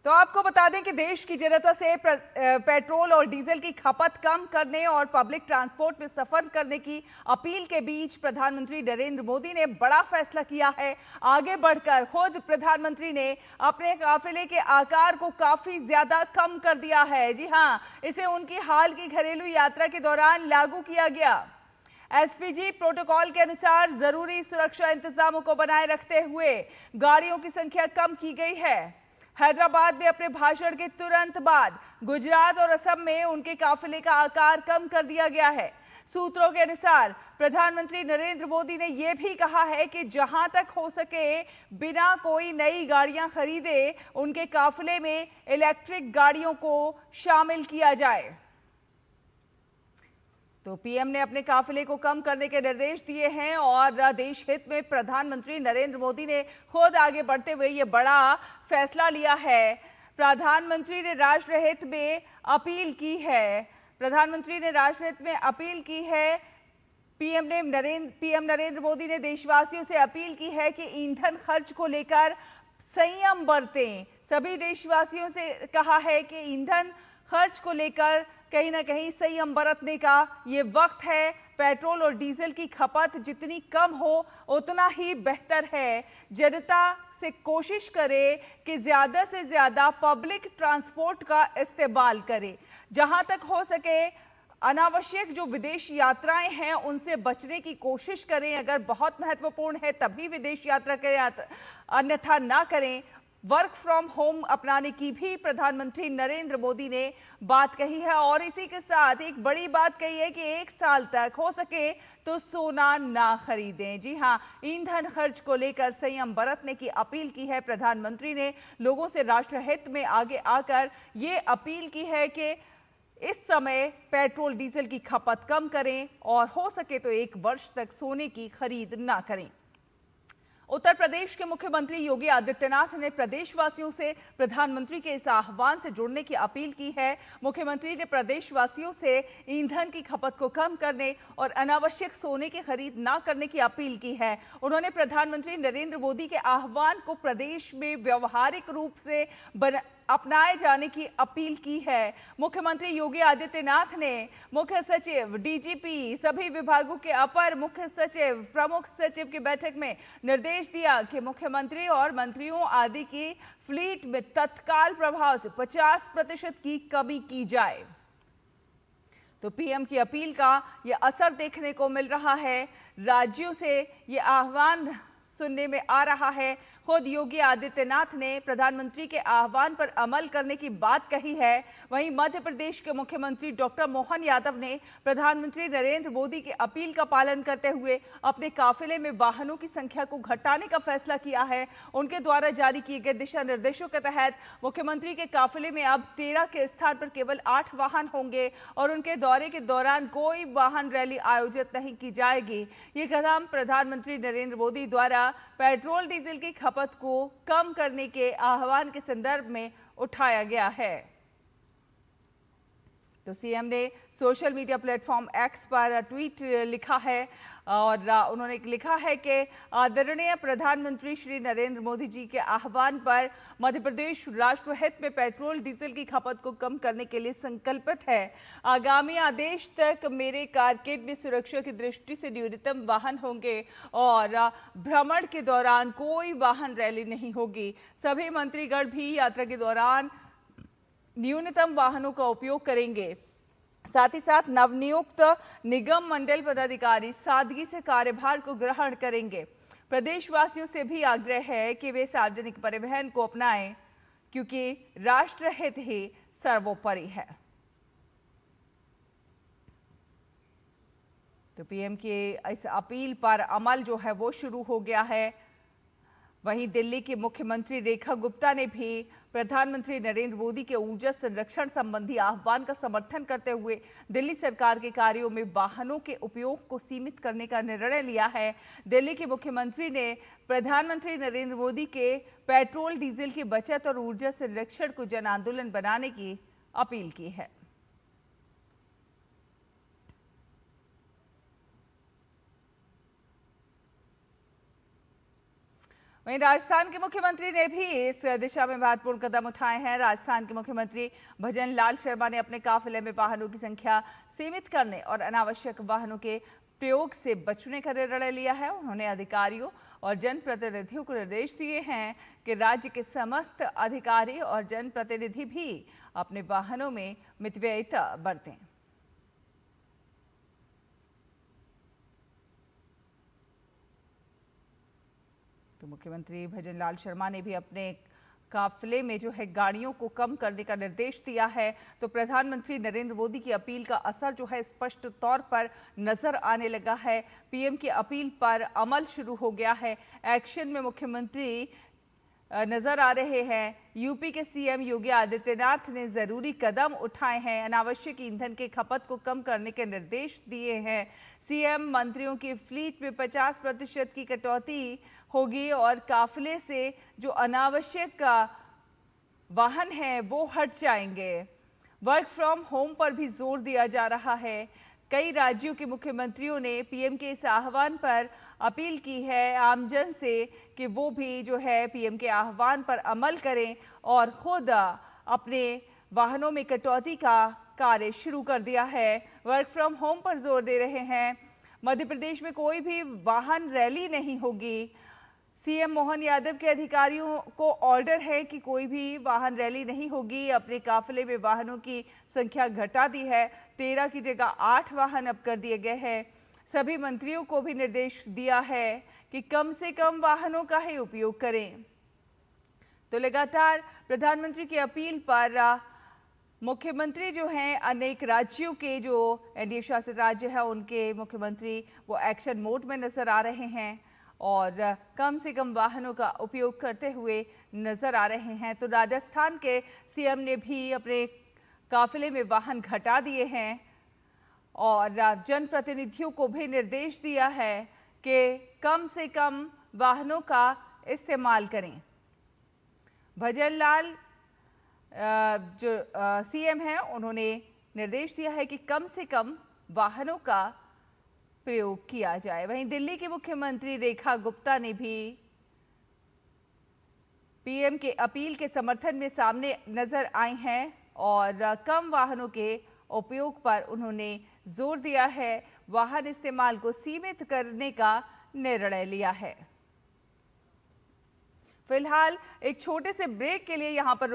तो आपको बता दें कि देश की जनता से पेट्रोल और डीजल की खपत कम करने और पब्लिक ट्रांसपोर्ट में सफर करने की अपील के बीच प्रधानमंत्री नरेंद्र मोदी ने बड़ा फैसला किया है। आगे बढ़कर खुद प्रधानमंत्री ने अपने काफिले के आकार को काफी ज्यादा कम कर दिया है। जी हां, इसे उनकी हाल की घरेलू यात्रा के दौरान लागू किया गया। एसपीजी प्रोटोकॉल के अनुसार जरूरी सुरक्षा इंतजामों को बनाए रखते हुए गाड़ियों की संख्या कम की गई है। हैदराबाद में अपने भाषण के तुरंत बाद गुजरात और असम में उनके काफिले का आकार कम कर दिया गया है। सूत्रों के अनुसार प्रधानमंत्री नरेंद्र मोदी ने यह भी कहा है कि जहां तक हो सके बिना कोई नई गाड़ियां खरीदे उनके काफिले में इलेक्ट्रिक गाड़ियों को शामिल किया जाए। तो पीएम ने अपने काफिले को कम करने के निर्देश दिए हैं और देश हित में प्रधानमंत्री नरेंद्र मोदी ने खुद आगे बढ़ते हुए ये बड़ा फैसला लिया है। प्रधानमंत्री ने राष्ट्र हित में अपील की है। प्रधानमंत्री ने राष्ट्र हित में अपील की है। पीएम नरेंद्र मोदी ने देशवासियों से अपील की है कि ईंधन खर्च को लेकर संयम बरतें। सभी देशवासियों से कहा है कि ईंधन खर्च को लेकर कहीं ना कहीं संयम बरतने का ये वक्त है। पेट्रोल और डीजल की खपत जितनी कम हो उतना ही बेहतर है। जनता से कोशिश करे कि ज्यादा से ज्यादा पब्लिक ट्रांसपोर्ट का इस्तेमाल करे। जहां तक हो सके अनावश्यक जो विदेश यात्राएं हैं उनसे बचने की कोशिश करें। अगर बहुत महत्वपूर्ण है तभी विदेश यात्रा करें, अन्यथा ना करें। वर्क फ्रॉम होम अपनाने की भी प्रधानमंत्री नरेंद्र मोदी ने बात कही है और इसी के साथ एक बड़ी बात कही है कि 1 साल तक हो सके तो सोना ना खरीदें। जी हां, ईंधन खर्च को लेकर संयम बरतने की अपील की है। प्रधानमंत्री ने लोगों से राष्ट्रहित में आगे आकर ये अपील की है कि इस समय पेट्रोल डीजल की खपत कम करें और हो सके तो 1 वर्ष तक सोने की खरीद ना करें। उत्तर प्रदेश के मुख्यमंत्री योगी आदित्यनाथ ने प्रदेशवासियों से प्रधानमंत्री के इस आह्वान से जुड़ने की अपील की है। मुख्यमंत्री ने प्रदेशवासियों से ईंधन की खपत को कम करने और अनावश्यक सोने की खरीद न करने की अपील की है। उन्होंने प्रधानमंत्री नरेंद्र मोदी के आह्वान को प्रदेश में व्यवहारिक रूप से अपनाए जाने की अपील की है। मुख्यमंत्री योगी आदित्यनाथ ने मुख्य सचिव, डीजीपी, सभी विभागों के अपर मुख्य सचिव, प्रमुख सचिव की बैठक में निर्देश दिया कि मुख्यमंत्री और मंत्रियों आदि की फ्लीट में तत्काल प्रभाव से 50% की कमी की जाए। तो पीएम की अपील का यह असर देखने को मिल रहा है। राज्यों से यह आह्वान सुनने में आ रहा है। खुद योगी आदित्यनाथ ने प्रधानमंत्री के आह्वान पर अमल करने की बात कही है। वहीं मध्य प्रदेश के मुख्यमंत्री डॉक्टर मोहन यादव ने प्रधानमंत्री नरेंद्र मोदी की अपील का पालन करते हुए अपने काफिले में वाहनों की संख्या को घटाने का फैसला किया है। उनके द्वारा जारी किए गए दिशा निर्देशों के तहत मुख्यमंत्री के काफिले में अब 13 के स्थान पर केवल 8 वाहन होंगे और उनके दौरे के दौरान कोई वाहन रैली आयोजित नहीं की जाएगी। ये कदम प्रधानमंत्री नरेंद्र मोदी द्वारा पेट्रोल डीजल की खपत को कम करने के आह्वान के संदर्भ में उठाया गया है। तो सीएम ने सोशल मीडिया प्लेटफॉर्म एक्स पर ट्वीट लिखा है और उन्होंने लिखा है कि आदरणीय प्रधानमंत्री श्री नरेंद्र मोदी जी के आह्वान पर मध्य प्रदेश राष्ट्रहित में पेट्रोल डीजल की खपत को कम करने के लिए संकल्पित है। आगामी आदेश तक मेरे कारकेड में सुरक्षा की दृष्टि से न्यूनतम वाहन होंगे और भ्रमण के दौरान कोई वाहन रैली नहीं होगी। सभी मंत्रीगण भी यात्रा के दौरान न्यूनतम वाहनों का उपयोग करेंगे। साथ ही साथ नवनियुक्त निगम मंडल पदाधिकारी सादगी से कार्यभार को ग्रहण करेंगे। प्रदेशवासियों से भी आग्रह है कि वे सार्वजनिक परिवहन को अपनाएं क्योंकि राष्ट्रहित ही सर्वोपरि है। तो पीएम की इस अपील पर अमल जो है वो शुरू हो गया है। वहीं दिल्ली के मुख्यमंत्री रेखा गुप्ता ने भी प्रधानमंत्री नरेंद्र मोदी के ऊर्जा संरक्षण संबंधी आह्वान का समर्थन करते हुए दिल्ली सरकार के कार्यों में वाहनों के उपयोग को सीमित करने का निर्णय लिया है। दिल्ली के मुख्यमंत्री ने प्रधानमंत्री नरेंद्र मोदी के पेट्रोल डीजल की बचत और ऊर्जा संरक्षण को जन आंदोलन बनाने की अपील की है। वहीं राजस्थान के मुख्यमंत्री ने भी इस दिशा में महत्वपूर्ण कदम उठाए हैं। राजस्थान के मुख्यमंत्री भजन लाल शर्मा ने अपने काफिले में वाहनों की संख्या सीमित करने और अनावश्यक वाहनों के प्रयोग से बचने का निर्णय लिया है। उन्होंने अधिकारियों और जनप्रतिनिधियों को निर्देश दिए हैं कि राज्य के समस्त अधिकारी और जनप्रतिनिधि भी अपने वाहनों में मितव्ययिता बरतें। तो मुख्यमंत्री भजन लाल शर्मा ने भी अपने काफिले में जो है गाड़ियों को कम करने का निर्देश दिया है। तो प्रधानमंत्री नरेंद्र मोदी की अपील का असर जो है स्पष्ट तौर पर नजर आने लगा है। पीएम की अपील पर अमल शुरू हो गया है। एक्शन में मुख्यमंत्री नजर आ रहे हैं। यूपी के सीएम योगी आदित्यनाथ ने जरूरी कदम उठाए हैं। अनावश्यक ईंधन के खपत को कम करने के निर्देश दिए हैं। सीएम मंत्रियों की फ्लीट में 50% की कटौती होगी और काफिले से जो अनावश्यक वाहन हैं वो हट जाएंगे। वर्क फ्रॉम होम पर भी जोर दिया जा रहा है। कई राज्यों के मुख्यमंत्रियों ने पीएम के इस आह्वान पर अपील की है आमजन से कि वो भी जो है पीएम के आह्वान पर अमल करें और खुद अपने वाहनों में कटौती का कार्य शुरू कर दिया है। वर्क फ्रॉम होम पर जोर दे रहे हैं। मध्य प्रदेश में कोई भी वाहन रैली नहीं होगी। सीएम मोहन यादव के अधिकारियों को ऑर्डर है कि कोई भी वाहन रैली नहीं होगी। अपने काफिले में वाहनों की संख्या घटा दी है। 13 की जगह 8 वाहन अब कर दिए गए हैं। सभी मंत्रियों को भी निर्देश दिया है कि कम से कम वाहनों का ही उपयोग करें। तो लगातार प्रधानमंत्री की अपील पर मुख्यमंत्री जो हैं अनेक राज्यों के जो एनडीए शासित राज्य है उनके मुख्यमंत्री वो एक्शन मोड में नजर आ रहे हैं और कम से कम वाहनों का उपयोग करते हुए नजर आ रहे हैं। तो राजस्थान के सीएम ने भी अपने काफिले में वाहन घटा दिए हैं और जनप्रतिनिधियों को भी निर्देश दिया है कि कम से कम वाहनों का इस्तेमाल करें। भजन लाल जो सीएम हैं उन्होंने निर्देश दिया है कि कम से कम वाहनों का प्रयोग किया जाए। वहीं दिल्ली की मुख्यमंत्री रेखा गुप्ता ने भी पीएम के अपील के समर्थन में सामने नजर आई हैं और कम वाहनों के उपयोग पर उन्होंने जोर दिया है। वाहन इस्तेमाल को सीमित करने का निर्णय लिया है। फिलहाल एक छोटे से ब्रेक के लिए यहां पर